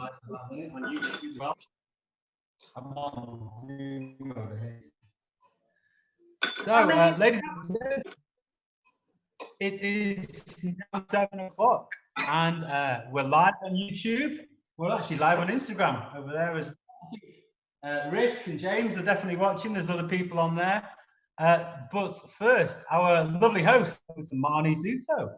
on YouTube as well. I'm on Zoom over here. So, ladies and gentlemen, it is now 7 o'clock, and we're live on YouTube. We're actually live on Instagram over there as well. Rick and James are definitely watching. There's other people on there. But first, our lovely host, Marni Xuto.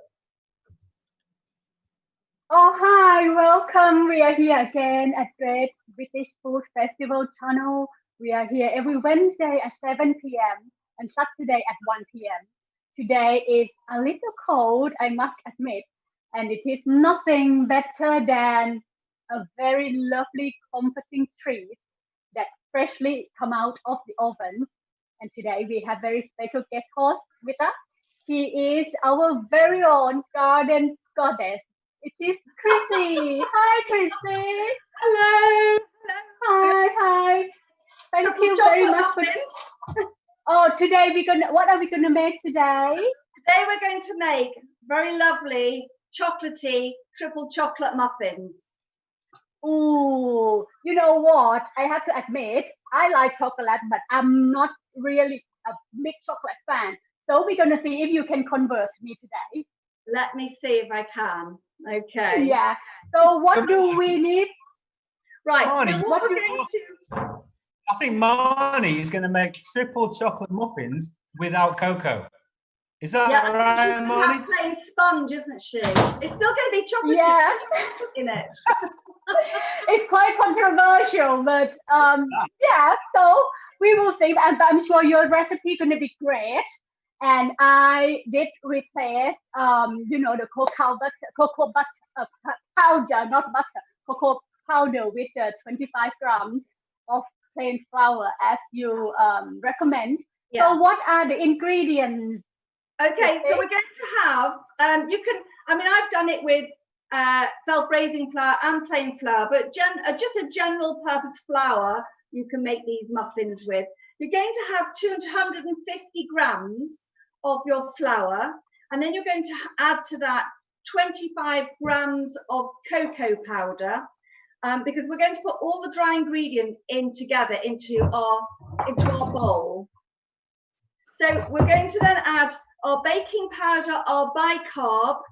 Oh, hi, welcome. We are here again at Great British Food Festival channel. We are here every Wednesday at 7 p.m. and Saturday at 1 p.m. Today is a little cold, I must admit, and it is nothing better than a very lovely, comforting treat that freshly come out of the oven. And today we have very special guest host with us. She is our very own garden goddess. It is Chrissy. Hi, Chrissy. Hello. Hi. Thank you very much for this. Oh, today what are we gonna make today? Today we're going to make very lovely chocolatey triple chocolate muffins. Ooh, you know what? I have to admit, I like chocolate, but I'm not really a big chocolate fan. So we're gonna see if you can convert me today. Let me see if I can. Okay. Yeah. So what do we need? Right. Marni, so what we're going to... I think Marni is going to make triple chocolate muffins without cocoa. Is that right, Marni? She's plain sponge, isn't she? It's still going to be chocolate in it. It's quite controversial, but yeah. So we will see. And I'm sure your recipe is going to be great. And I did replace, the cocoa butter powder, not butter, cocoa powder with 25 grams of plain flour as you recommend. Yeah. So what are the ingredients? Okay, so we're going to have, I've done it with self-raising flour and plain flour, but just a general purpose flour you can make these muffins with. You're going to have 250 grams of your flour, and then you're going to add to that 25 grams of cocoa powder, because we're going to put all the dry ingredients in together into our bowl. So we're going to then add our baking powder, our bicarb,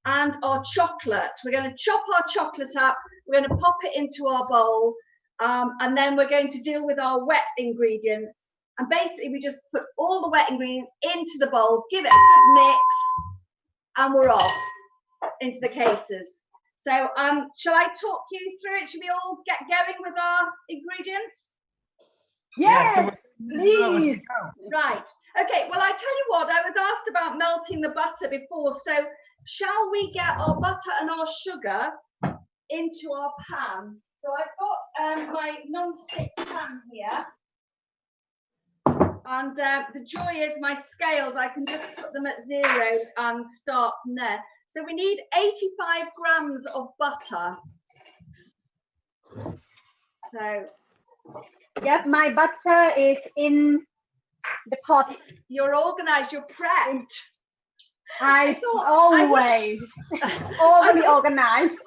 and our chocolate. We're going to chop our chocolate up, we're going to pop it into our bowl, and then we're going to deal with our wet ingredients. And basically we just put all the wet ingredients into the bowl, give it a good mix, and we're off into the cases. So shall I talk you through it? Should we all get going with our ingredients? Yes, please. Right. Okay, well, I tell you what, I was asked about melting the butter before, so shall we get our butter and our sugar into our pan? So I've got my non-stick pan here. And the joy is my scales, I can just put them at 0 and start from there. So we need 85 grams of butter. So, yep, my butter is in the pot. You're organised, you're prepped. Always organised.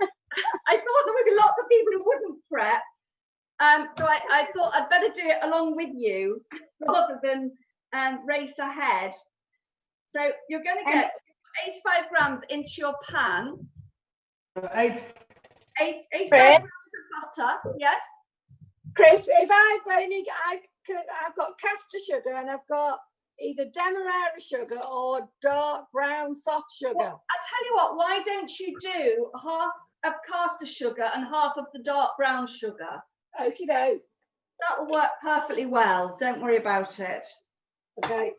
I thought there would be lots of people who wouldn't prep. So I thought I'd better do it along with you rather than race ahead. So you're going to get 85 grams into your pan. 85 grams of butter, yes? Chris, if I've got caster sugar and I've got either demerara sugar or dark brown soft sugar. Well, I tell you what, why don't you do half of caster sugar and half of the dark brown sugar? Okie doke. That'll work perfectly well. Don't worry about it. Okay.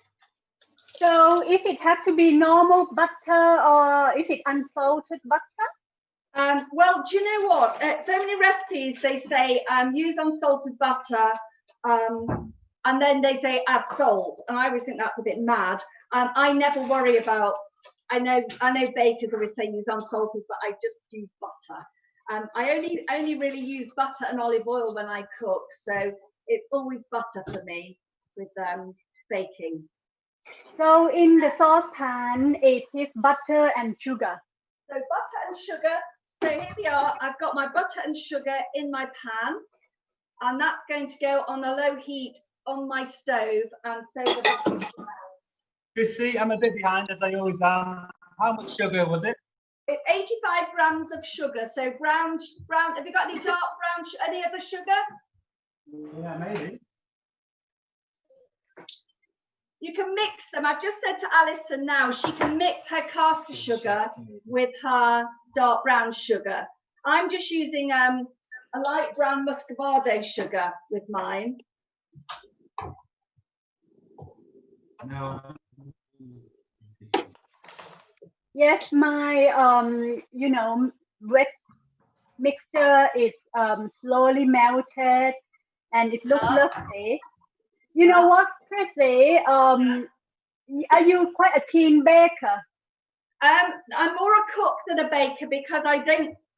So if it had to be normal butter or is it unsalted butter? Well, do you know what? So many recipes, they say use unsalted butter, and then they say add salt. And I always think that's a bit mad. I never worry about, I know bakers always say use unsalted, but I just use butter. I only really use butter and olive oil when I cook, so it's always butter for me with baking. So in the saucepan, it is butter and sugar. So butter and sugar, So here we are. I've got my butter and sugar in my pan, and that's going to go on a low heat on my stove. And so the butter. Chrissy, I'm a bit behind as I always am. How much sugar was it? It's 85 grams of sugar. So brown. Have you got any dark brown? Any other sugar? Yeah, maybe. You can mix them. I've just said to Alison now she can mix her caster sugar with her dark brown sugar. I'm just using a light brown muscovado sugar with mine. No. Yes, my wet mixture is slowly melted, and it looks lovely. You know what, Chrissy? Are you quite a keen baker? I'm more a cook than a baker because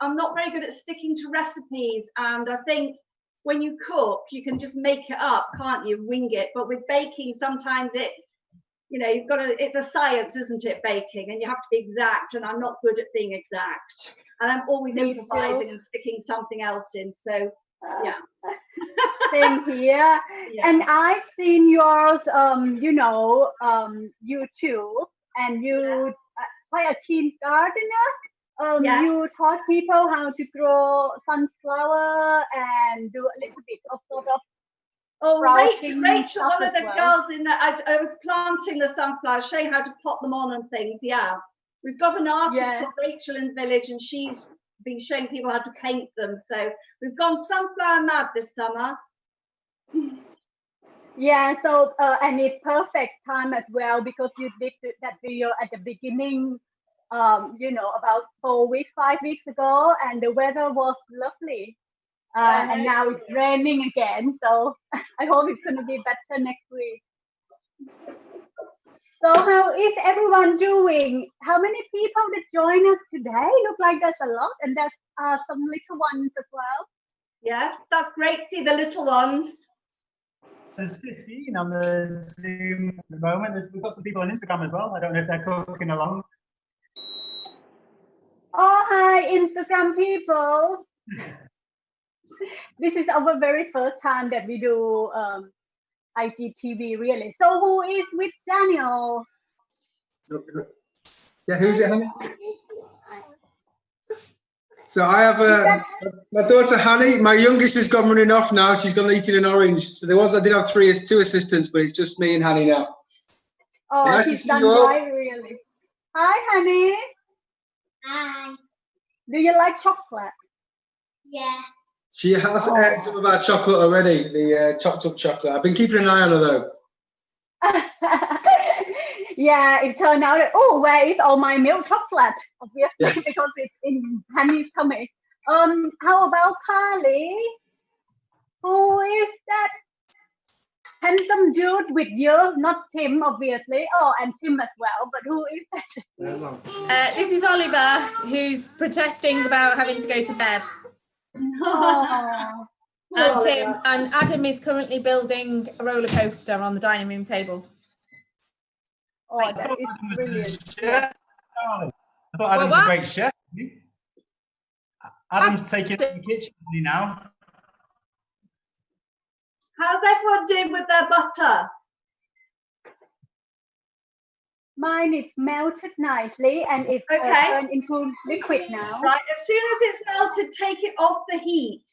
I'm not very good at sticking to recipes, and I think when you cook you can just make it up, can't you? Wing it. But with baking, sometimes it's a science, isn't it, baking? And you have to be exact, and I'm not good at being exact. And I'm always improvising and sticking something else in. So yeah. Same here. Yeah. And I've seen yours, YouTube, and you quite a keen gardener. You taught people how to grow sunflower and do a little bit of sort of. Oh, Rachel, one of the girls in that I was planting the sunflowers, showing how to pot them on and things. Yeah, we've got an artist called Rachel in the village, and she's been showing people how to paint them. So we've gone sunflower mad this summer. Yeah, so and it's perfect time as well because you did that video at the beginning, about 5 weeks ago, and the weather was lovely. And now it's raining again, so I hope it's going to be better next week. So how is everyone doing? How many people that join us today? Look like there's a lot, and there's some little ones as well. Yes, that's great to see the little ones. There's 15 on the Zoom at the moment. We've got some people on Instagram as well. I don't know if they're cooking along. Oh, hi, Instagram people. This is our very first time that we do IGTV, really. So who is with Daniel? Yeah, who's it, honey? So I have my daughter Hanny. My youngest has gone running off now. She's gone eating an orange. So there was, I did have two assistants, but it's just me and Hanny now. Oh, nice she's done right, really. Hi, Hanny. Hi. Do you like chocolate? Yeah. She has ate some of our chocolate already, the chopped up chocolate. I've been keeping an eye on her though. Yeah, it turned out that, where is all my milk chocolate? Obviously, because it's in Hanny's tummy. How about Carly? Who is that handsome dude with you? Not Tim, obviously. Oh, and Tim as well, but who is that? This is Oliver, who's protesting about having to go to bed. Oh. And Adam is currently building a roller coaster on the dining room table. Oh, that is brilliant. I thought Adam was a great chef. Adam's taking the kitchen now. How's everyone doing with their butter? Mine is melted nicely and it's turned into liquid now. Right, as soon as it's melted, take it off the heat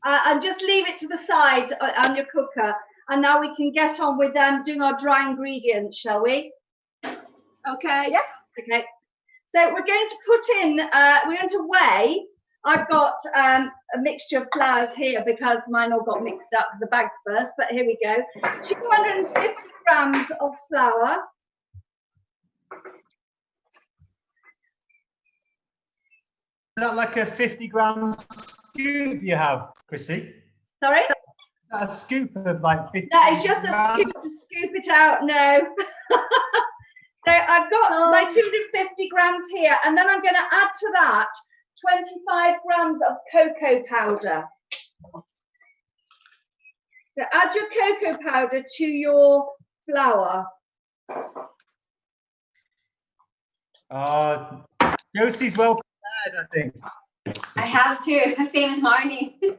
and just leave it to the side on your cooker. And now we can get on with doing our dry ingredients, shall we? Okay. Yeah. Okay. So we're going to put in, we're going to weigh. I've got a mixture of flours here because mine all got mixed up with the bag first, but here we go. 250 grams of flour. Is that like a 50-gram scoop you have, Chrissy? Sorry? Is that a scoop of like 50 That is just a scoop to scoop it out, no. So I've got my 250 grams here, and then I'm going to add to that 25 grams of cocoa powder. So add your cocoa powder to your flour. Josie's well prepared. I think. I have to, same as Marni. And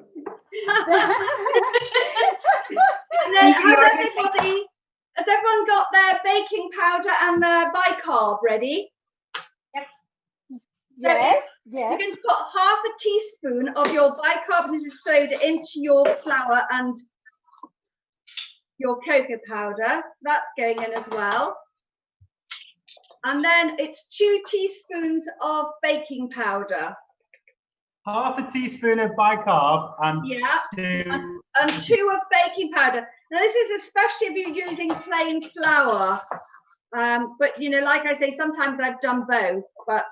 then has everyone got their baking powder and their bicarb ready? Yes, You're yes. going to put half a teaspoon of your bicarbonated soda into your flour and your cocoa powder. That's going in as well. And then it's 2 teaspoons of baking powder. Half a teaspoon of bicarb and Yeah, 2. and 2 of baking powder. Now this is especially if you're using plain flour. But you know, like I say, sometimes I've done both. But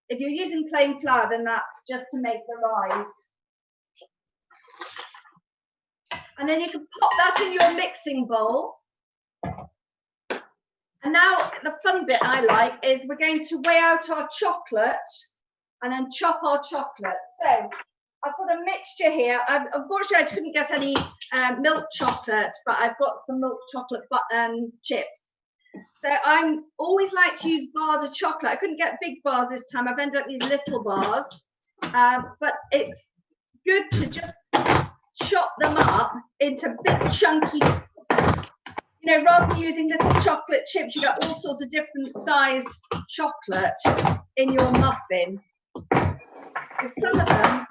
if you're using plain flour, then that's just to make the rise. And then you can pop that in your mixing bowl. And now the fun bit I like is we're going to weigh out our chocolate and then chop our chocolate. So I've got a mixture here. Unfortunately, I couldn't get any milk chocolate, but I've got some milk chocolate chips. So I'm always like to use bars of chocolate. I couldn't get big bars this time. I've ended up with these little bars. But it's good to just chop them up into big chunky, you know, rather than using little chocolate chips, you got all sorts of different sized chocolate in your muffin. Some of them are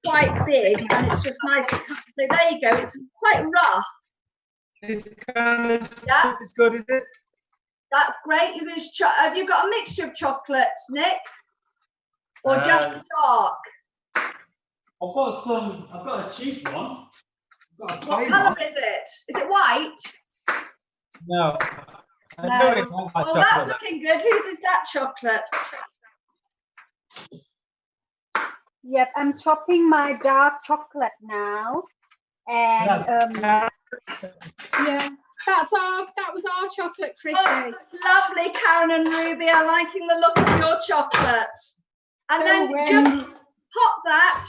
quite big and it's just nice to cut. So there you go, it's quite rough. It's kind of Yeah. as good as it. That's great. You're going to have you got a mixture of chocolates, Nick? Or just the dark? I've got a cheap one. What colour is it? Is it white? No. No. Oh, that's looking good. Whose is that chocolate? Yep, I'm chopping my dark chocolate now. And Yeah, that was our chocolate, Chrissy. Oh, that's lovely, Karen and Ruby. I'm liking the look of your chocolate. And then just pop that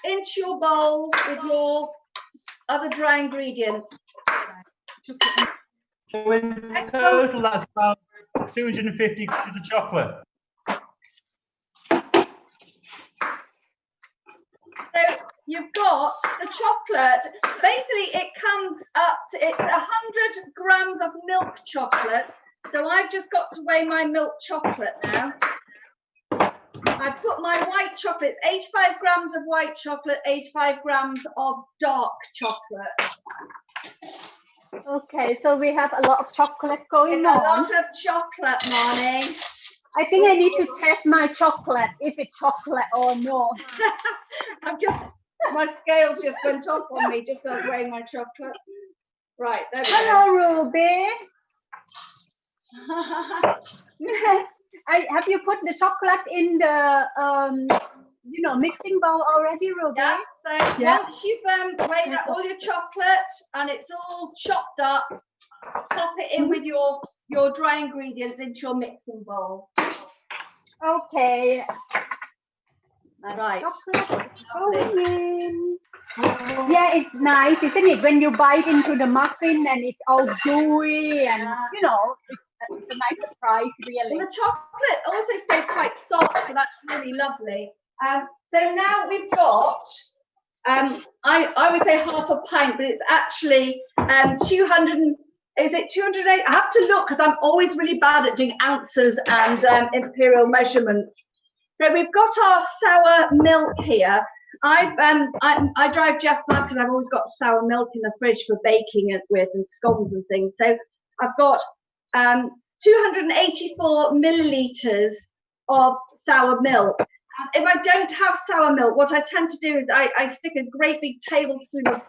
into your bowl with your other dry ingredients. So in total, that's about 250 grams of chocolate. So you've got the chocolate. Basically, it comes up to it's 100 grams of milk chocolate. So I've just got to weigh my milk chocolate now. I've put my white chocolate, 85 grams of white chocolate, 85 grams of dark chocolate. okay, so we have a lot of chocolate going It's on. a lot of chocolate, Marni. I think I need to test my chocolate, if it's chocolate or not. My scales just went off on me just as I was weighing my chocolate. Right, there we go. Hello, Ruby. Have you put the chocolate in the mixing bowl already, Ruby? Yeah, so once you've weighed out all your chocolate and it's all chopped up, pop it in with your dry ingredients into your mixing bowl. Okay. All right. Chocolate going in. Yeah, it's nice, isn't it? When you bite into the muffin and it's all gooey and, it's a nice surprise, really. Well, the chocolate also stays quite soft, so that's really lovely. So now we've got, I would say half a pint, but it's actually 200, is it 208? I have to look because I'm always really bad at doing ounces and imperial measurements. So we've got our sour milk here. I drive Jeff mad because I've always got sour milk in the fridge for baking it with and scones and things. So I've got 284 millilitres of sour milk. If I don't have sour milk, what I tend to do is I stick a great big tablespoon of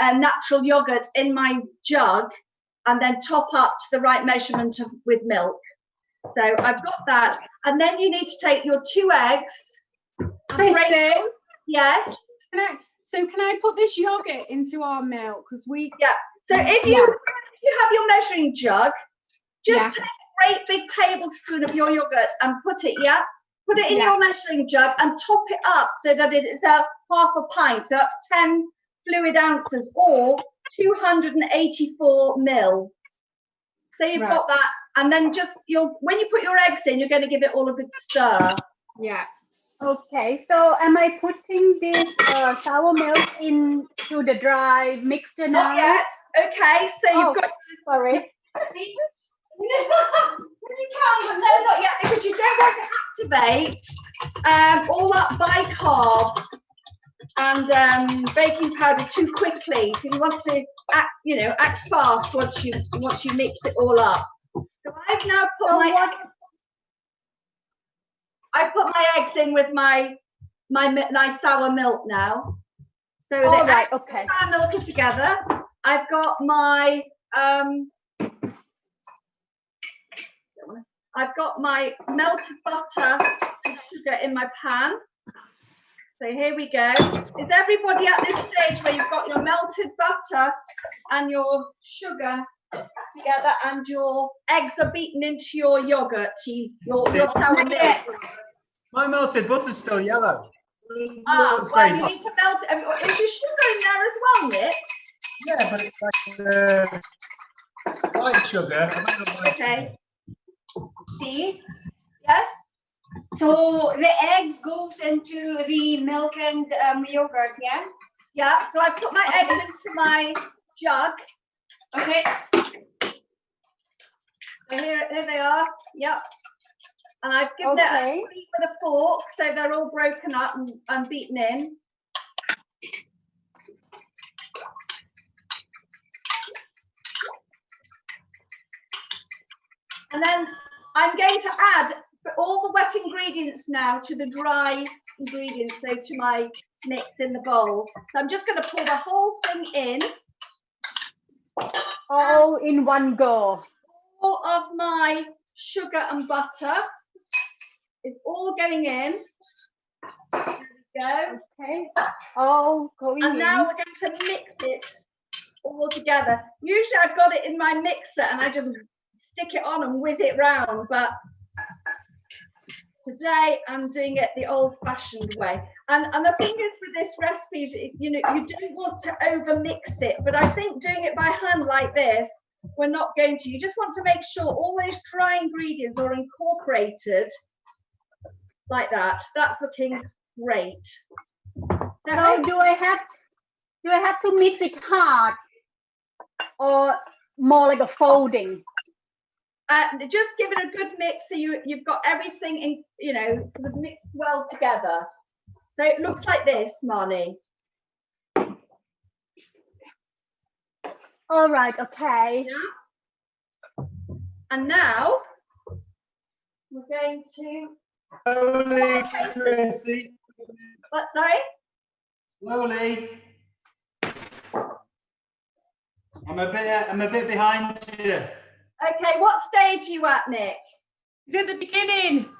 natural yogurt in my jug and then top up to the right measurement with milk. So I've got that. And then you need to take your 2 eggs. Chrissy? Yes? Can I put this yogurt into our milk? Because Yeah. So if you have your measuring jug, just take a great big tablespoon of your yogurt and put it in your measuring jug and top it up so that it is half a pint. So that's 10 fluid ounces or 284 mil. So you've got that, and then when you put your eggs in, you're going to give it all a good stir. Yeah. Okay, so am I putting this sour milk into the dry mixture now? Not yet. Okay, so you've got. Sorry. You can, but no, not yet, because you don't want to activate all that bicarb and baking powder too quickly. So you want to act, act fast once you mix it all up. So I've now put I put my eggs in with my nice sour milk now. So the eggs and sour milk are together. I've got my melted butter and sugar in my pan. So here we go. Is everybody at this stage where you've got your melted butter and your sugar together and your eggs are beaten into your yogurt, your sour milk? My melted butter's still yellow. Well, you need to melt it. Is your sugar in there as well, Nick? Yeah, but it's like white sugar. Okay. See? Yes? So the eggs goes into the milk and yogurt, yeah? Yeah, so I put my eggs into my jug. Okay. So here they are. Yep. And I've given it a squeeze with a fork, so they're all broken up and beaten in. And then I'm going to add all the wet ingredients now to the dry ingredients, so to my mix in the bowl. So I'm just going to pour the whole thing in. All in one go. All of my sugar and butter is all going in. There we go. Okay. All going in. And now we're going to mix it all together. Usually I've got it in my mixer and I just stick it on and whiz it round, but today I'm doing it the old-fashioned way. And the thing is with this recipe is, you don't want to over mix it, but I think doing it by hand like this, we're not going to. You just want to make sure all those dry ingredients are incorporated like that. That's looking great. So do I have to mix it hard or more like a folding? Just give it a good mix so you've got everything in, sort of mixed well together. So it looks like this, Marni. All right, okay. Yeah. And now we're going to. Slowly, Chrissy. What? Sorry. Slowly. I'm a bit behind you. Okay, what stage are you at, Nick? It's at the beginning.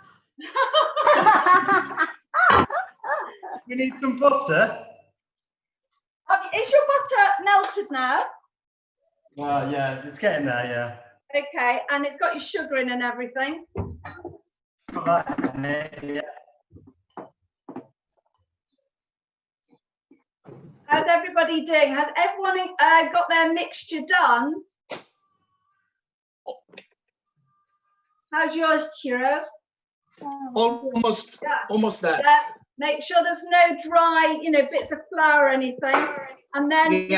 We need some butter. Is your butter melted now? Well, yeah, it's getting there, yeah. Okay, and it's got your sugar in and everything. Yeah. How's everybody doing? Has everyone got their mixture done? How's yours, Chiro? Almost there. Yeah. Make sure there's no dry, bits of flour or anything. And then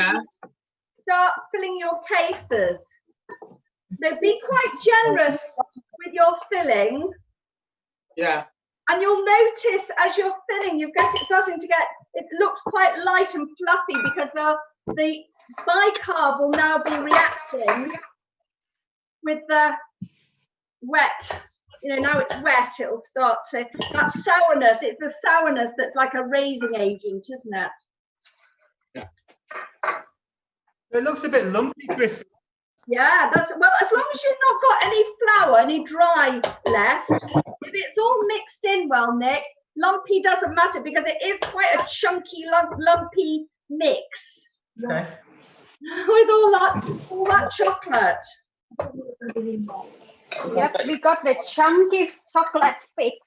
start filling your cases. So be quite generous with your filling. Yeah. And you'll notice as you're filling, it looks quite light and fluffy because the bicarb will now be reacting with the wet. Now it's wet, it'll start to, that sourness, it's the sourness that's like a raising agent, isn't it? Yeah. It looks a bit lumpy, Chris. Yeah, well, as long as you've not got any flour, any dry left, if it's all mixed in well, Nick, lumpy doesn't matter because it is quite a chunky, lumpy mix. Okay. With all that chocolate. Yep, we got the chunky chocolate fix.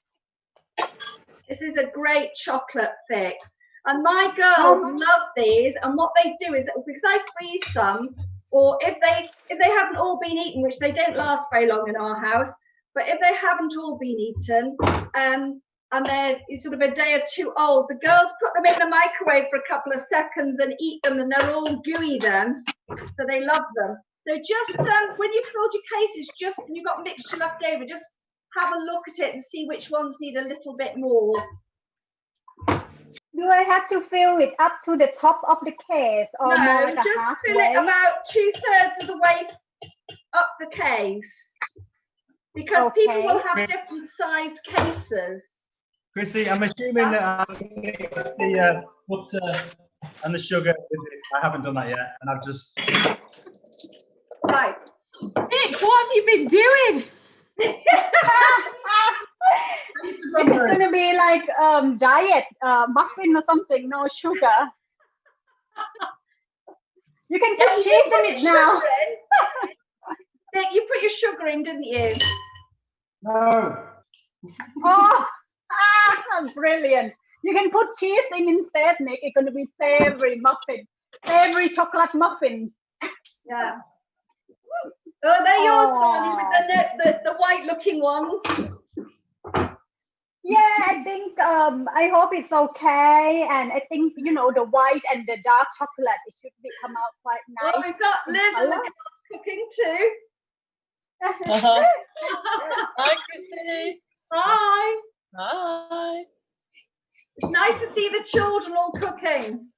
This is a great chocolate fix. And my girls love these. And what they do is, because I freeze some, or if they haven't all been eaten, which they don't last very long in our house, but if they haven't all been eaten, and they're sort of a day or two old, the girls put them in the microwave for a couple of seconds and eat them, and they're all gooey then, so they love them. So just when you've filled your cases, just and you've got mixture left over, just have a look at it and see which ones need a little bit more. Do I have to fill it up to the top of the case, or No, more like just a halfway? fill it about 2/3 of the way up the case, because people will have different sized cases. Chrissy, I'm assuming that I mixed the butter and the sugar with this. I haven't done that yet, and I've just. Right. Nick, what have you been doing? It's gonna be like diet muffin or something, no sugar. You can put cheese in it now. Nick, you put your sugar in, didn't you? No. Oh, brilliant. You can put cheese in instead, Nick. It's gonna be savory muffin, savory chocolate muffins. Yeah. Oh, they're yours, Marni, with the white-looking ones. Yeah, I think I hope it's okay, and I think the white and the dark chocolate, it should come out quite nice. Well, we've got Liz and the girls cooking too. Hi, Chrissy. Hi. Hi. It's nice to see the children all cooking.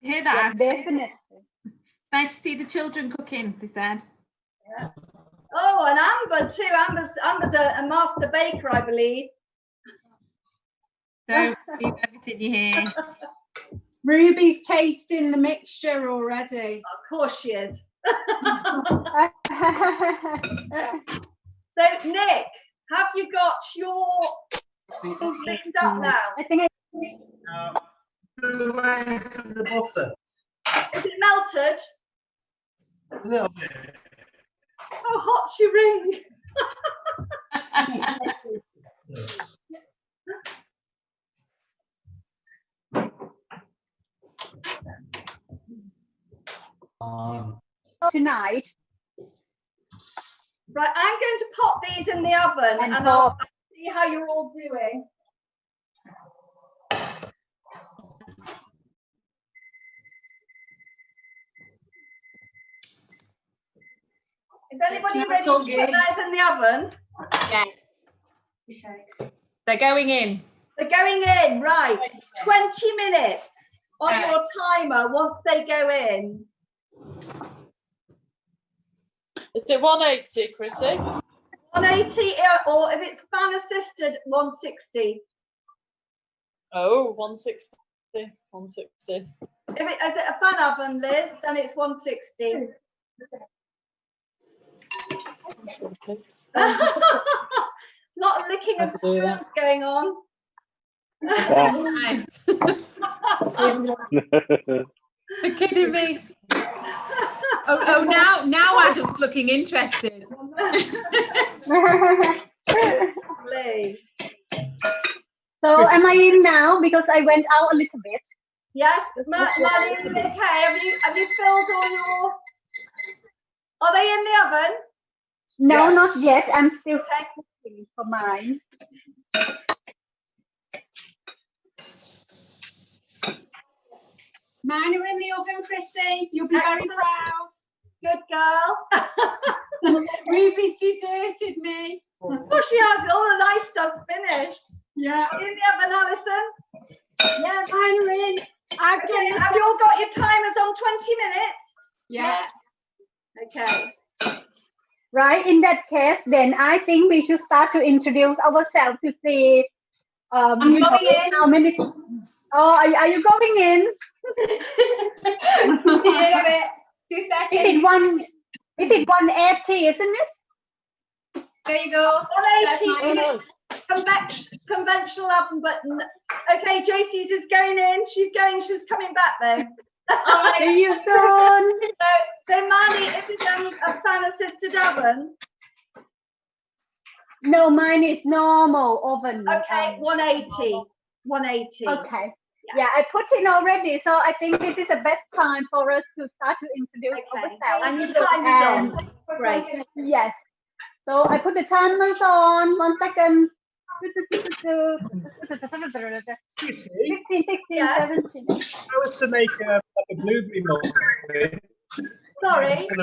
Hear that? Yeah, definitely. It's nice to see the children cooking, they said. Yeah. Oh, and Amber too. Amber's a master baker, I believe. So, believe everything you hear. Ruby's tasting the mixture already. Of course she is. So, Nick, have you got your mixed up now? I think The butter. Is it melted? A little bit. How hot's your ring? Tonight. Right, I'm going to pop these in the oven and I'll see how you're all doing. Is anybody ready to put theirs in the oven? Yes. They're going in. They're going in, right. 20 minutes on your timer once they go in. Is it 180, Chrissy? 180, or if it's fan assisted, 160. Oh, 160. 160. Is it a fan oven, Liz? Then it's 160. Lot of licking of spoons going on. They're kidding me. Oh, now Adam's looking interested. So am I in now? Because I went out a little bit. Yes, Marni, is it okay? Have you filled all your? Are they in the oven? No, Yes. not yet. I'm still checking for mine. Mine are in the oven, Chrissy. You'll be very proud. Good girl. Ruby's deserted me. Oh, she has. All the nice stuff's finished. Yeah. Are you in the oven, Alison? Yeah, mine are in. I've done this. Have you all got your timers on 20 minutes? Yeah. Okay. Right, in that case, then I think we should start to introduce ourselves to see how many. Oh, are you going in? See you in a bit. 2 seconds. Is it 180, isn't it? There you go. 180. Conventional oven button. Okay, JC's is going in. She's coming back though. See you soon. So Marni, is it a fan assisted oven? No, mine is normal oven. Okay, 180. 180. Okay. Yeah, I put in already, so I think this is the best time for us to start to introduce ourselves. And your time is on. Great. Yes. So I put the timers on. 1 second. Chrissy, 16, 16, Yeah. 17. I was to make like a blueberry muffin. Sorry. So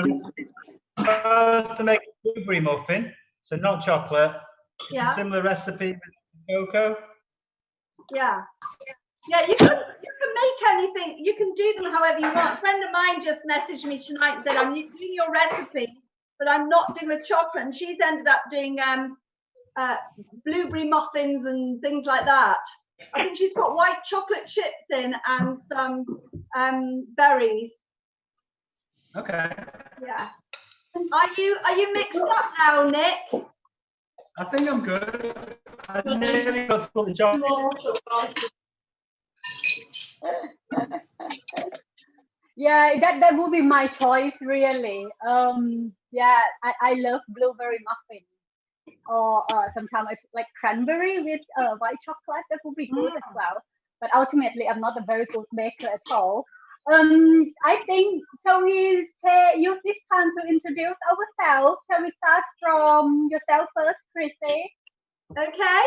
I was to make a blueberry muffin, so not chocolate. It's Yeah. a similar recipe with cocoa. Yeah. Yeah, you can make anything. You can do them however you want. A friend of mine just messaged me tonight and said, I'm doing your recipe, but I'm not doing with chocolate. And she's ended up doing blueberry muffins and things like that. I think she's got white chocolate chips in and some berries. Okay. Yeah. Are you mixed up now, Nick? I think I'm good. I nearly got to put the chocolate. Yeah, that would be my choice, really. Yeah, I love blueberry muffin, or sometimes it's like cranberry with white chocolate. That would be good as well. But ultimately, I'm not a very good maker at all. I think, shall we use this time to introduce ourselves? Shall we start from yourself first, Chrissy? Okay,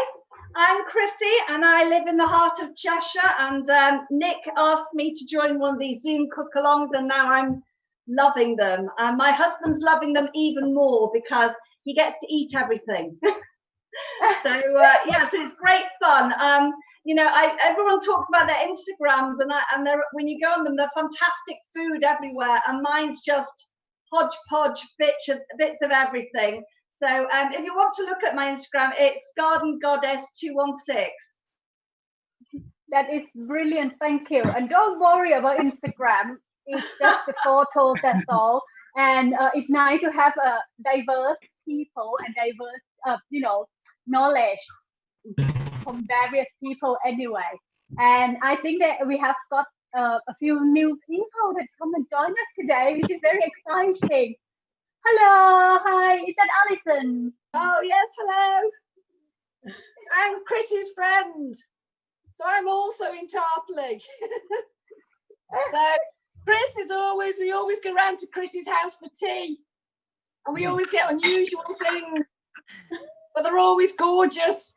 I'm Chrissy and I live in the heart of Cheshire, and Nick asked me to join one of these Zoom cook-alongs, and now I'm loving them. And my husband's loving them even more because he gets to eat everything. So yeah, so it's great fun. You know, everyone talks about their Instagrams, and when you go on them, they're fantastic food everywhere, and mine's just hodgepodge bits of everything. So if you want to look at my Instagram, it's Garden Goddess 216. That is brilliant, thank you. And don't worry about Instagram. It's just the photos, that's all. And it's nice to have diverse people and diverse, knowledge from various people anyway. And I think that we have got a few new people that come and join us today, which is very exciting. Hello, hi, is that Alison? Oh, yes, hello. I'm Chrissy's friend. So I'm also in Tarpley. So Chris is we always go round to Chrissy's house for tea. And we always get unusual things. But they're always gorgeous.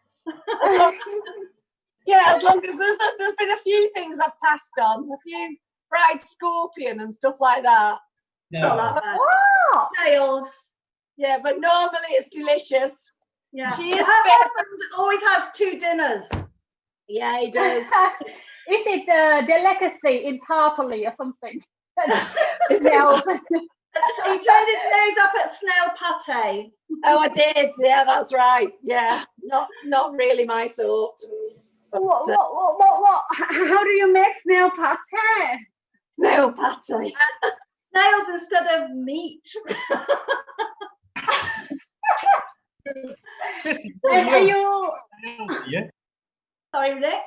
Yeah, as long as there's been a few things I've passed on. A few fried scorpion and stuff like that. No. Oh, Snails. Yeah, but normally it's delicious. Yeah. She is Her husband always has 2 dinners. Yeah, he does. is it a delicacy in Tarpley or something? No. He turned his nose up at snail pate. Oh, I did. Yeah, that's right. Yeah, not really my sort. But, What? How do you make snail pate? snail pate. Snails instead of meat. Chrissy, And are you? you Sorry, Rick.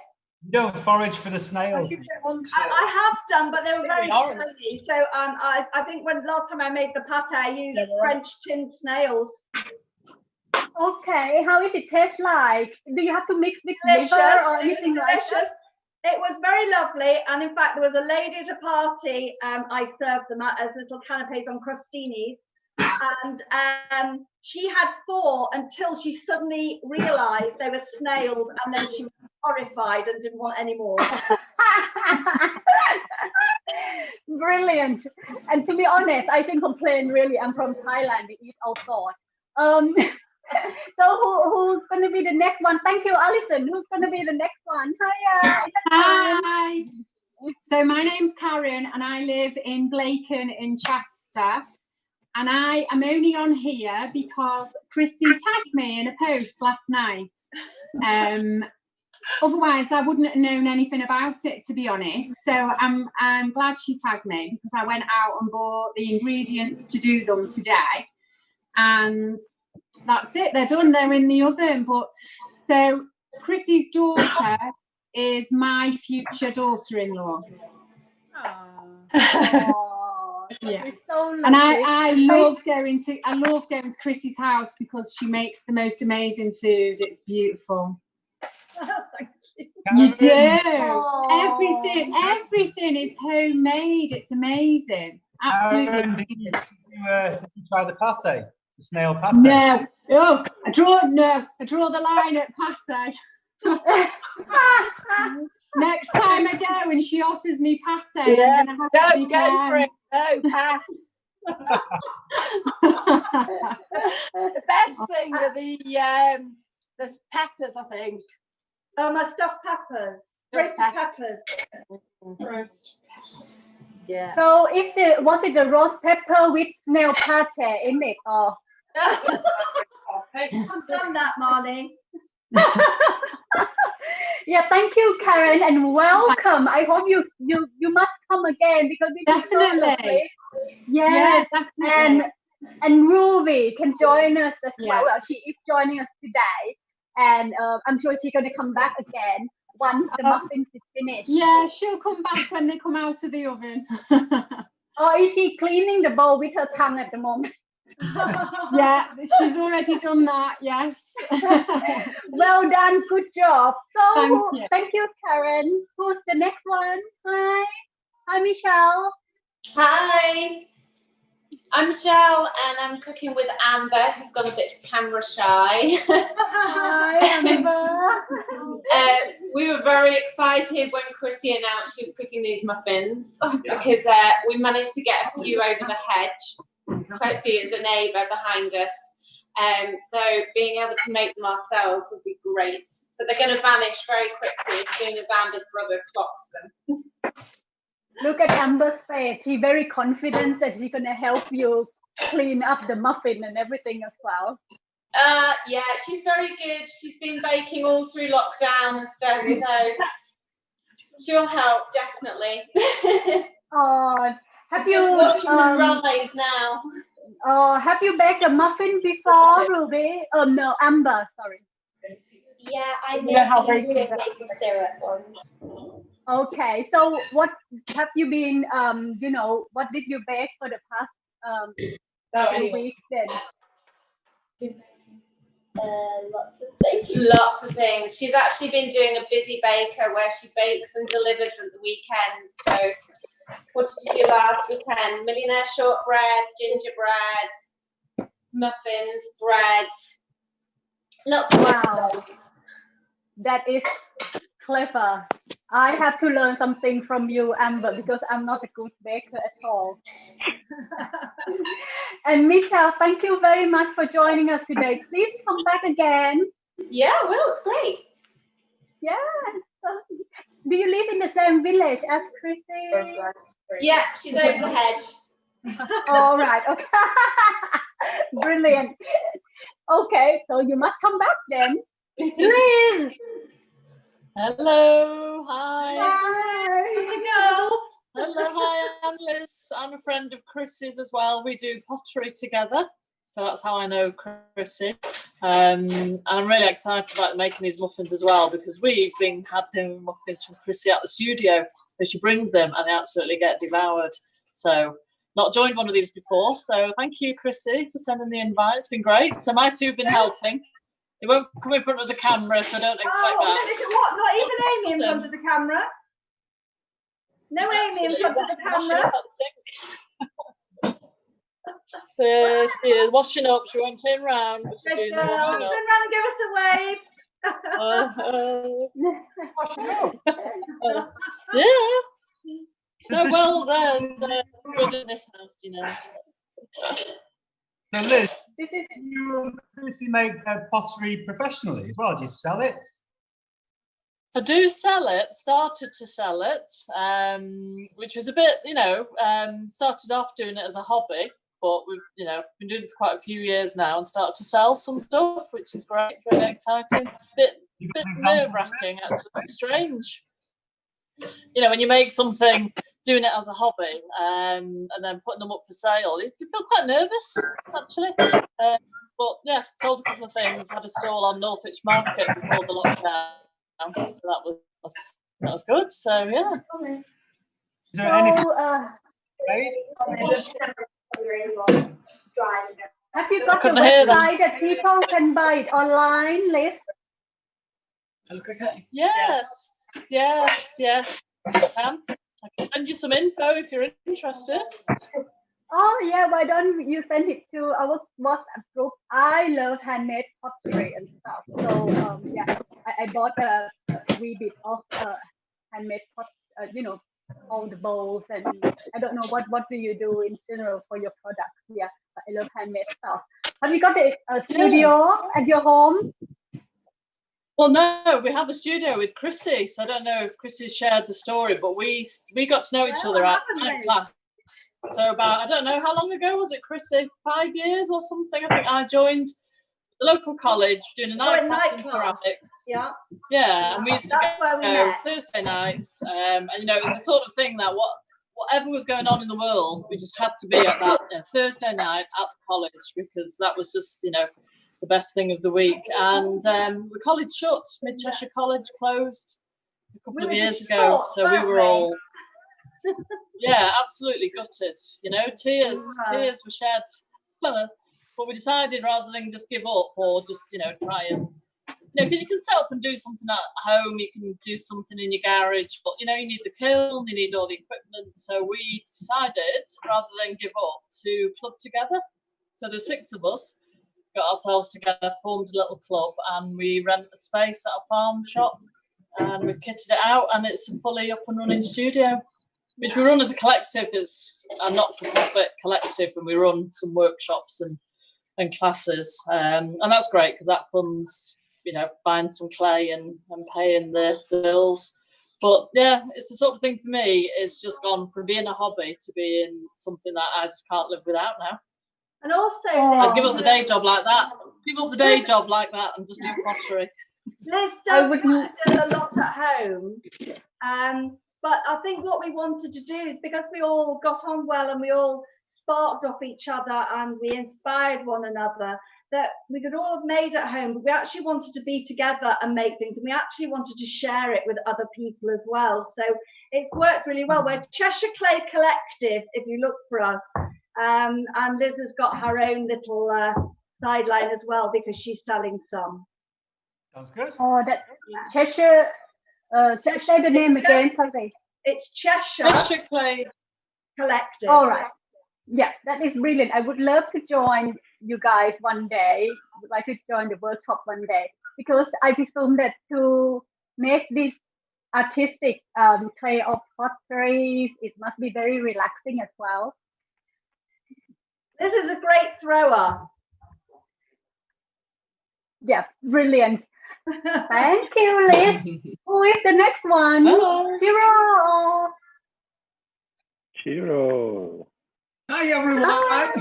don't forage for the snails. I have done, but they were very churny. So I think last time I made the pate, I used French tinned snails. Okay, how is it taste like? Do you have to mix with Delicious. liver or anything like that? It was very lovely, and in fact, there was a lady at a party. I served them as little canapes on crostinis, and she had 4 until she suddenly realised they were snails, and then she was horrified and didn't want any more. Brilliant. And to be honest, I shouldn't complain really. I'm from Thailand. We eat all sorts. So who's going to be the next one? Thank you, Alison. Who's going to be the next one? Hiya. Hi. So my name's Karen and I live in Blacon in Chester. And I am only on here because Chrissy tagged me in a post last night. Otherwise, I wouldn't have known anything about it, to be honest. So I'm glad she tagged me because I went out and bought the ingredients to do them today. And that's it. They're done. They're in the oven. But so Chrissy's daughter is my future daughter-in-law. Yeah. So and I love going to Chrissy's house because she makes the most amazing food. It's beautiful. Thank you. You do. Everything is homemade. It's amazing. Absolutely. Did you try the pate? snail pate? No. Oh, I draw the line at pate. Next time I go and she offers me pate, Yeah, I'm gonna have to don't go for it. No, pass. The best thing are the peppers, I think. Oh, my stuffed peppers. Roasted peppers. Roast. Yeah. So was it the roast pepper with snail pate in it, or? I've done that, Marni. Yeah, thank you, Karen, and welcome. I hope you must come again because this is so Definitely. lovely. Yeah, definitely. and Ruby can join us as Yeah. well. She is joining us today, and I'm sure she's going to come back again once the muffins is finished. Yeah, she'll come back when they come out of the oven. Or is she cleaning the bowl with her tongue at the moment? Yeah, she's already done that. Yes. Well done, good job. So Thank you. Karen. Who's the next one? Hi, Michelle. Hi, I'm Michelle and I'm cooking with Amber, who's gone a bit camera shy. Hi, Amber. We were very excited when Chrissy announced she was cooking these muffins because we managed to get a few over the hedge. Chrissy is a neighbour behind us. So being able to make them ourselves would be great. But they're going to vanish very quickly as soon as Amber's brother clocks them. Look at Amber's face. She's very confident that she's going to help you clean up the muffin and everything as well. Yeah, she's very good. She's been baking all through lockdown and stuff, so she'll help, definitely. Oh, have Just you watching them rise now. have you baked a muffin before, Ruby? Oh no, Amber, sorry. Yeah, I made these maple syrup ones. Okay, so what have you been, what did you bake for the past few weeks then? Lots of things. Lots of things. She's actually been doing a busy baker where she bakes and delivers at the weekends. So what did you do last weekend? Millionaire shortbread, gingerbread, muffins, bread. Lots of different things. That is clever. I have to learn something from you, Amber, because I'm not a good baker at all. And Michelle, thank you very much for joining us today. Please come back again. Yeah, well, it's great. Yeah. Do you live in the same village as Chrissy? Yeah, she's over the hedge. All right. Okay. Brilliant. Okay, so you must come back then. Please. Hello, hi. Hi, girls. Hello, hi, I'm Liz. I'm a friend of Chrissy's as well. We do pottery together, so that's how I know Chrissy. And I'm really excited about making these muffins as well because we've been having muffins from Chrissy at the studio, so she brings them and they absolutely get devoured. So, not joined one of these before, so thank you, Chrissy, for sending the invite. It's been great. So my two have been helping. They won't come in front of the camera, so don't expect that. What? Not even Amy in front of the camera? No Amy in front of the camera? So she is washing up. She won't turn round, but she's doing the Turn washing up. around and give us a wave. Yeah. No, well, they're good in this house, you know. So Liz, you Chrissy make pottery professionally as well. Do you sell it? I do sell it, started to sell it, which was a bit, started off doing it as a hobby, but we've, been doing it for quite a few years now and started to sell some stuff, which is great, really exciting. Bit nerve-wracking, actually, strange. When you make something, doing it as a hobby, and then putting them up for sale, you feel quite nervous, actually. But yeah, sold a couple of things, had a stall on Northwich Market before the lockdown. So that was good. So yeah. Is there anything? Have you got a website that people can buy it online, Liz? Yes, yeah. I can send you some info if you're interested. Oh yeah, why don't you send it to our WhatsApp group? I love handmade pottery and stuff. So yeah, I bought a wee bit of handmade pot. All the bowls and I don't know what do you do in general for your products. Yeah, but I love handmade stuff. Have you got a studio at your home? Well, no, we have a studio with Chrissy, so I don't know if Chrissy shared the story, but we got to know each other at class. So about, I don't know, how long ago was it, Chrissy? 5 years or something? I think I joined the local college doing a night class in ceramics. Yeah. Yeah, and we used to go Thursday nights, and you know, it was the sort of thing that whatever was going on in the world, we just had to be at that Thursday night at the college because that was just, you know, the best thing of the week. And the college shut, Mid Cheshire College closed a couple of years ago, so we were all, yeah, absolutely gutted. You know, tears were shed. But we decided rather than just give up or just, you know, try and, you know, because you can set up and do something at home, you can do something in your garage, but, you know, you need the kiln, you need all the equipment. So we decided, rather than give up, to club together. So there's 6 of us, got ourselves together, formed a little club, and we rent a space at a farm shop, and we've kitted it out, and it's a fully up and running studio, which we run as a collective. It's a not-for-profit collective, and we run some workshops and classes, and that's great because that funds, you know, buying some clay and paying the bills. But yeah, it's the sort of thing for me, it's just gone from being a hobby to being something that I just can't live without now. And also, I'd give up the day job like that. Give up the day job like that and just do pottery. Liz does a lot at home. But I think what we wanted to do is, because we all got on well and we all sparked off each other and we inspired one another, that we could all have made at home, but we actually wanted to be together and make things, and we actually wanted to share it with other people as well. So it's worked really well. We're Cheshire Clay Collective, if you look for us. And Liz has got her own little sideline as well because she's selling some. Sounds good. Oh, that Cheshire. Say the name again, sorry. It's Cheshire Clay Collective. All right. Yeah, that is brilliant. I would love to join you guys one day. I would like to join the workshop one day because I presume that to make this artistic tray of pottery, it must be very relaxing as well. This is a great thrower. Yeah, brilliant. Thank you, Liz. Who is the next one? Hello. Chiro. Hi, everyone.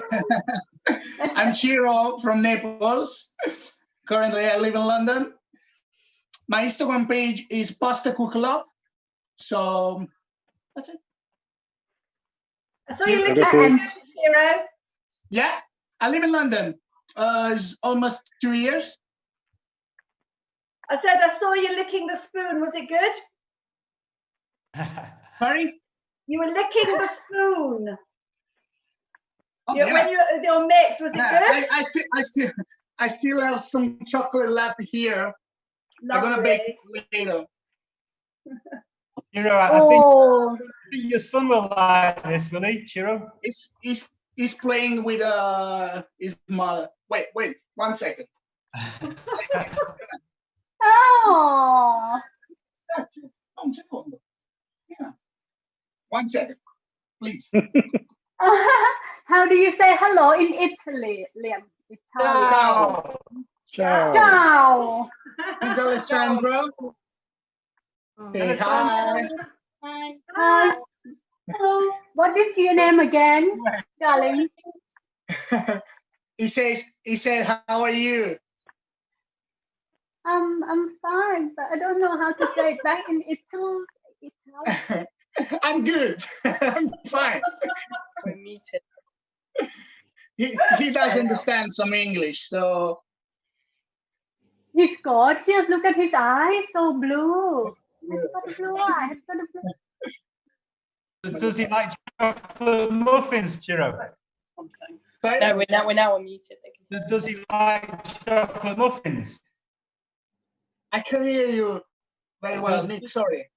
I'm Chiro from Naples. Currently, I live in London. My Instagram page is Pasta Cook Love. So that's it. So you live in Chiro? Yeah, I live in London. It's almost 2 years. I said I saw you licking the spoon. Was it good? Sorry? You were licking the spoon. Oh, yeah. When your mix, was it good? I still have some chocolate left here. Lovely. I'm gonna bake it later. Chiro, I think your son will like this, will he, Chiro? He's playing with his mother. Wait, 1 second. Oh. Yeah. 1 second, please. How do you say hello in Italy, Liam? Ciao. Ciao. Ciao. Is Alessandro? Say hi. Hi. Hello. What is your name again, darling? He said, how are you? I'm fine, but I don't know how to say it back in Italy. I'm good. I'm fine. We're muted. He does understand some English, so. He's gorgeous. Look at his eyes, so blue. He's got a blue eye. He's got a blue. Does he like chocolate muffins, Chiro? No, we're now unmuted. Does he like chocolate muffins? I can hear you very well, Nick. Sorry.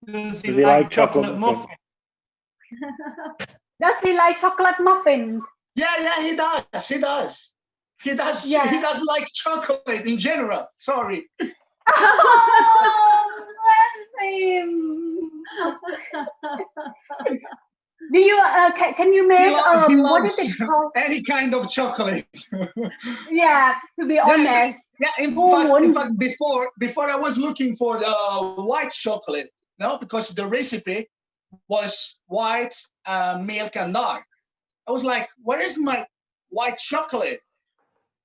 Does he like chocolate muffins? Does he like chocolate muffins? Yeah, he does. He does. He does. Yeah. He does like chocolate in general. Sorry. Oh, bless him. Do you can you make He what is loves it called? any kind of chocolate. Yeah, to be honest. Yeah, in fact, before I was looking for the white chocolate, no, because the recipe was white, milk, and dark. I was like, where is my white chocolate?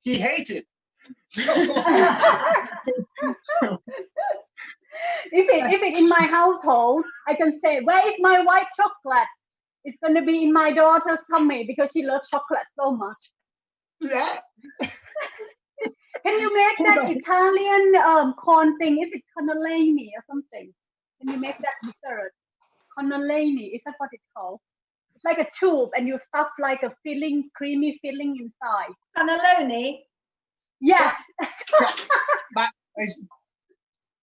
He hated. So, if it in my household, I can say, where is my white chocolate? It's going to be in my daughter's tummy because she loves chocolate so much. yeah. Can you make that Italian corn thing? Is it cannellini or something? Can you make that dessert? Cannellini, is that what it's called? It's like a tube and you stuff like a filling, creamy filling inside. Cannelloni? Yes. But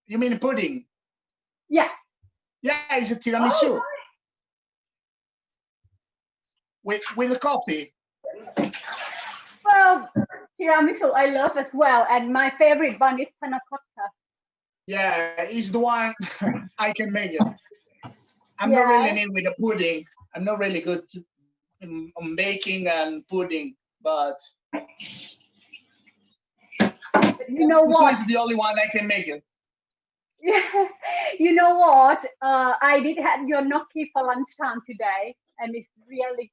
you mean pudding? Yeah. Yeah, it's a tiramisu. With the coffee. Well, tiramisu I love as well, and my favorite one is panna cotta. Yeah, it's the one I can make it. I'm not really neat with the pudding. I'm not really good on baking and pudding, but you know this what? is the only one I can make it. You know what? I did have your gnocchi for lunchtime today, and it's really,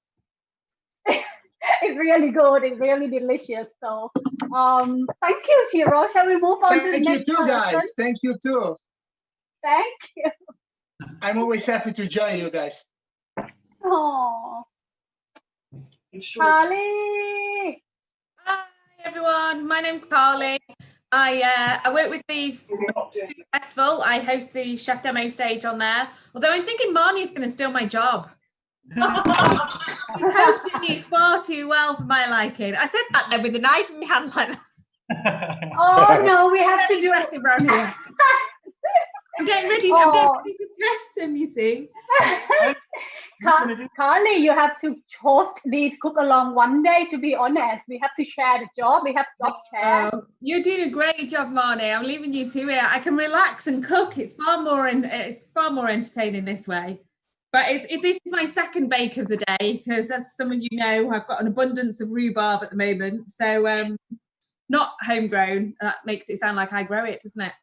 it's really good. It's really delicious. So, thank you, Shiro. Shall we move on to the next Thank you too, guys. person? Thank you too. Thank you. I'm always happy to join you guys. Oh, Carly. Hi everyone, my name's Carly. I work with the food festival. I host the chef demo stage on there. Although I'm thinking Marni's going to steal my job. He's hosting these far too well for my liking. I said that then with the knife in my hand like that. Oh no, we have to do aggressive around here. I'm getting ready to test them, you see. Carly, you have to host these cook along one day, to be honest. We have to share the job. We have job share. You're doing a great job, Marni. I'm leaving you to it. I can relax and cook. It's far more entertaining this way. But this is my second bake of the day because, as some of you know, I've got an abundance of rhubarb at the moment. So not homegrown. That makes it sound like I grow it, doesn't it?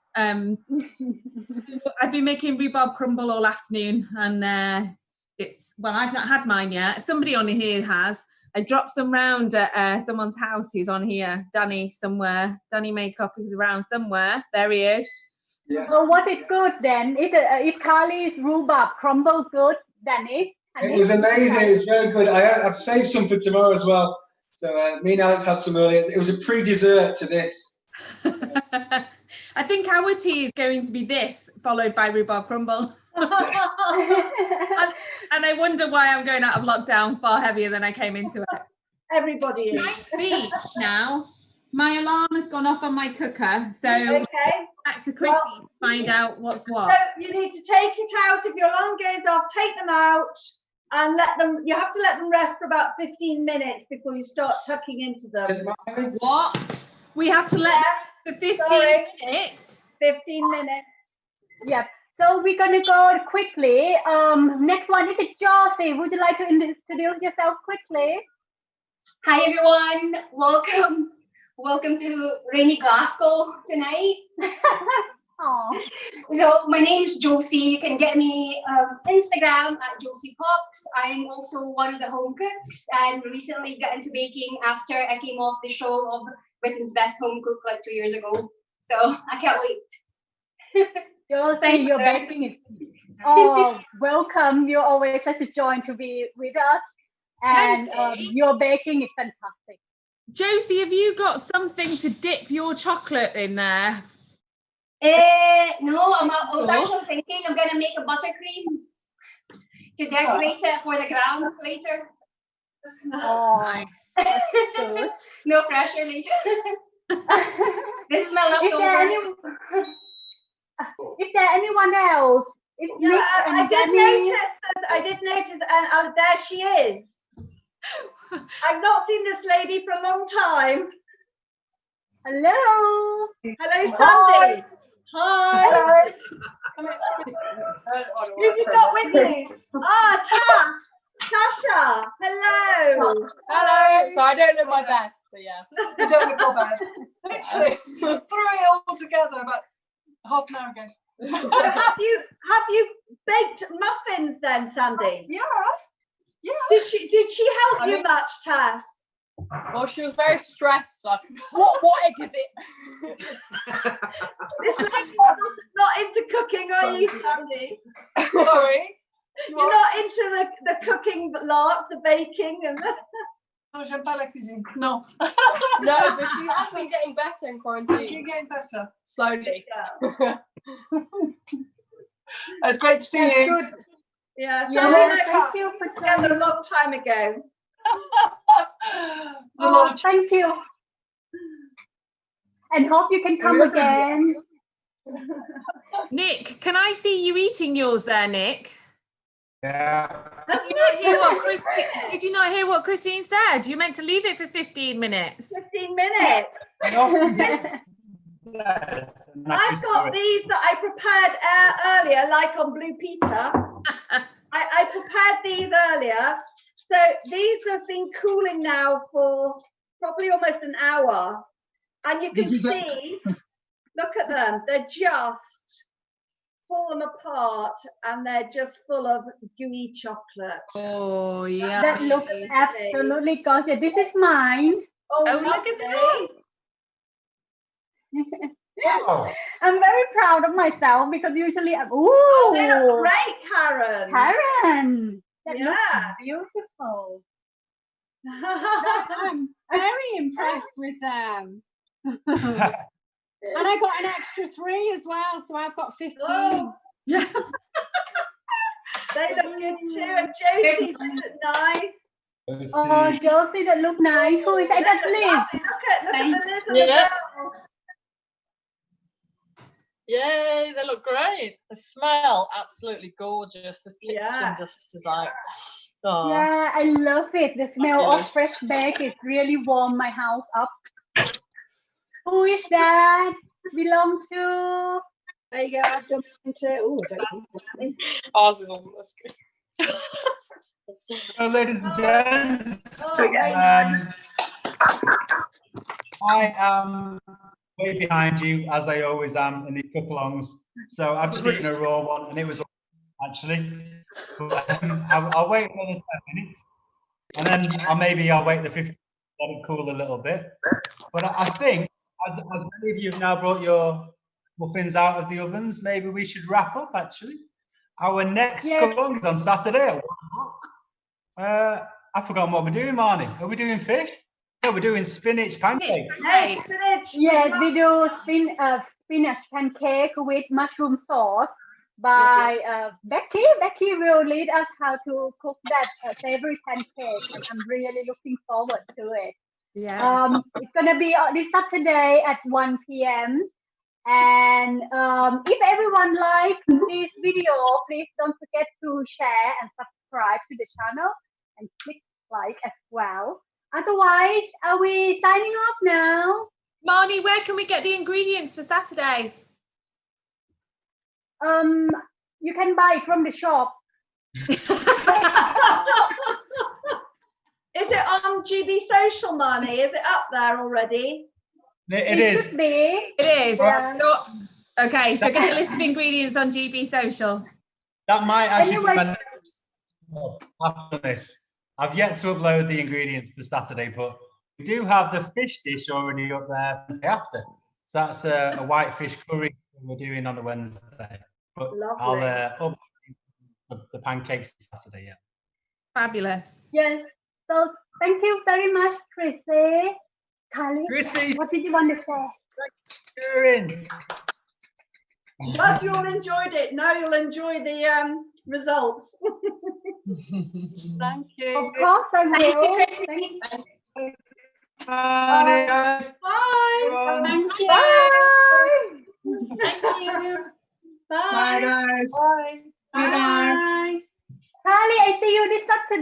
I've been making rhubarb crumble all afternoon, and I've not had mine yet. Somebody on here has. I dropped some round at someone's house who's on here. Danny somewhere. Danny Makeup is around somewhere. There he is. Yes. So what is good then? If Carly's rhubarb crumble good, Danny? It was amazing. It was very good. I've saved some for tomorrow as well. So me and Alex had some earlier. It was a pre-dessert to this. I think our tea is going to be this, followed by rhubarb crumble. And I wonder why I'm going out of lockdown far heavier than I came into it. Everybody is. Speech now. My alarm has gone off on my cooker, so back to Chrissy to find out what's what. So you need to take it out. If your alarm goes off, take them out and let them. You have to let them rest for about 15 minutes before you start tucking into them. What? We have to let for 15 minutes. 15 minutes. Yep. So we're going to go quickly. Next one is Josie. Would you like to introduce yourself quickly? Hi everyone. Welcome to rainy Glasgow tonight. So my name's Josie. You can get me Instagram at Josie Pops. I'm also one of the home cooks and recently got into baking after I came off the show of Britain's Best Home Cook like 2 years ago. So I can't wait. Josie, you're baking. Welcome. You're always such a joy to be with us. And your baking is fantastic. Josie, have you got something to dip your chocolate in there? No, I was actually thinking I'm going to make a buttercream to decorate it for the gram later. Oh, nice. That's good. No pressure later. This is my leftovers. Is there anyone else? I did notice there's I did notice, and there she is. I've not seen this lady for a long time. Hello. Hello, Sandy. Hi. Who have you got with you? Ah, Tasha. Hello. Hello. So I don't know my best, but yeah. You don't know my best. Literally threw it all together about half an hour ago. So have you baked muffins then, Sandy? Yeah. Yeah. Did she help you much, Tash? Well, she was very stressed. Like, what egg is it? This lady's not into cooking, are you, Sandy? Sorry. You're not into the cooking lark, the baking and the... No, j'aime pas la cuisine. No. No, but she has been getting better in quarantine. You're getting better. Slowly. Yeah. It's great to see you. Good. Yeah, Thank you for together a long time ago. Thank you. And hope you can come again. Nick, can I see you eating yours there, Nick? Yeah. Did you not hear what Christine said? You meant to leave it for 15 minutes. 15 minutes. I've got these that I prepared earlier, like on Blue Peter. I prepared these earlier. So these have been cooling now for probably almost an hour. And you can see, look at them. They're just, pull them apart and they're just full of gooey chocolate. Oh, yeah. That looks absolutely gorgeous. This is mine. Oh, look at that. Oh. I'm very proud of myself because usually I'm, oh, they look great, Karen. Karen. That Yeah. looks beautiful. I'm very impressed with them. And I got an extra 3 as well, so I've got 15. Oh. Yeah. They look good too. And Josie's look nice. Oh, Josie, that look nice. Who is that? That's Liz. Look at the Liz. Yes. Yay, they look great. They smell absolutely gorgeous. This kitchen just is like, oh. Yeah, I love it. The smell of fresh bake is really warm my house up. Who is that? Belong to? There you go. I've done mine too. Oh, I don't think Ours is on the screen. Hello, ladies and gents. I am way behind you, as I always am in these cook-alongs. So I've just eaten a raw one, and it was actually. But, I'll wait another 10 minutes, and then I'll wait the 15 let it cool a little bit. But I think, as many of you have now brought your muffins out of the ovens, maybe we should wrap up. Actually, our next cook-along is on Saturday at 1 o'clock. I've forgotten what we're doing, Marni. Are we doing fish? No, we're doing spinach pancakes. Hey, spinach. Yes, we do spinach pancake with mushroom sauce by Becky. Becky will lead us how to cook that savory pancake, and I'm really looking forward to it. Yeah. It's gonna be this Saturday at 1 p.m. And if everyone likes this video, please don't forget to share and subscribe to the channel and click like as well. Otherwise, are we signing off now? Marni, where can we get the ingredients for Saturday? You can buy it from the shop. Is it on GB Social, Marni? Is it up there already? It is. Should be. It is. Right. Okay, so get the list of ingredients on GB Social. That might actually be my next. I've yet to upload the ingredients for Saturday, but we do have the fish dish already up there Wednesday after. So that's a white fish curry we're doing on the Wednesday. But Lovely. I'll upload the pancakes Saturday, yeah. Fabulous. Yes. So thank you very much, Chrissy. Kali, Chrissy, what did you want to say? Karen. Glad you all enjoyed it. Now you'll enjoy the results. Thank you. Of course I will. Thank you, Thank you. Bye, guys. Bye. Thank you. Thank you. Bye, Bye. guys. Bye. Bye-bye. Bye. Carly, I see you this Saturday.